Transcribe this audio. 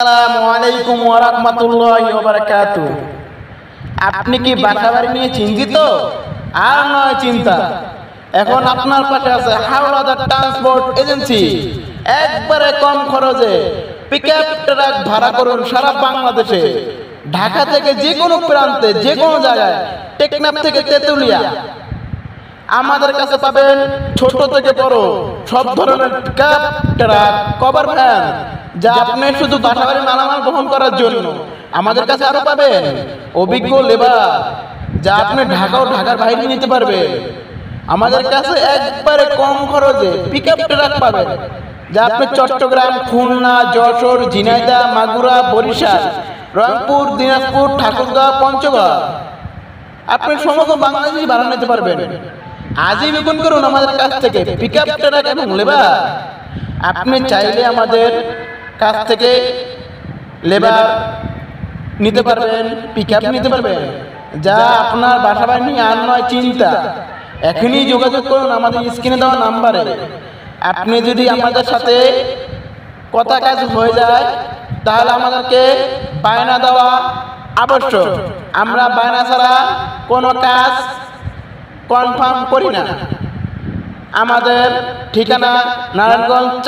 আসসালামু আলাইকুম ওয়া রাহমাতুল্লাহি ওয়া বারাকাতুহু। আপনি কি বাসাবাড়ি নিয়ে চিন্তিত? আর নয় চিন্তা, এখন আপনার পাশে আছে হাওলাদা ট্রান্সপোর্ট এজেন্সি। একবারে কম খরচে পিকআপ ট্রাক ভাড়া করুন সারা বাংলাদেশে, ঢাকা থেকে যে কোনো প্রান্তে যে কোনো জায়গায়, টেকনাফ থেকে তেতুলিয়া। আমাদের কাছে পাবেন ছোট থেকে বড় সব ধরনের পিকআপ ট্রাক, কভার ভ্যান, যা আপনি শুধু বাসাবাড়ি মালামাল বহন করার জন্য। আমাদের কাছে আরো পাবেন অভিজ্ঞ লেবার, যা আপনি ঢাকা ও ঢাকার বাইরে নিতে পারবেন। আমাদের কাছে একবারে কম খরচে পিকআপ ট্রাক পাবেন, যা আপনি চট্টগ্রাম, খুলনা, যশোর, ঝিনাইদহ, মাগুরা, বরিশাল, রংপুর, দিনাজপুর, ঠাকুরগাঁও, পঞ্চগড় আপনি সমগ্র বাংলাদেশ ভাড়া নিতে পারবেন। আজই বুকিং করুন আমাদের কাছ থেকে পিকআপ ট্রাক এবং লেবার। আপনি চাইলে আমাদের কাছ থেকে লেবার নিতে পারবেন, পিকআপ নিতে পারবেন, যা আপনার বাসাবাড়ি নিয়ে আর নয় চিন্তা। এখনই যোগাযোগ করুন আমাদের স্ক্রিনে দেওয়া নাম্বারে। আপনি যদি আমাদের সাথে কথা কাজ হয়ে যায়, তাহলে আমাদেরকে বায়না দেওয়া আবশ্যক। আমরা বায়না ছাড়া কোনো কাজ কনফার্ম করি না। আমাদের ঠিকানা নারায়ণগঞ্জ।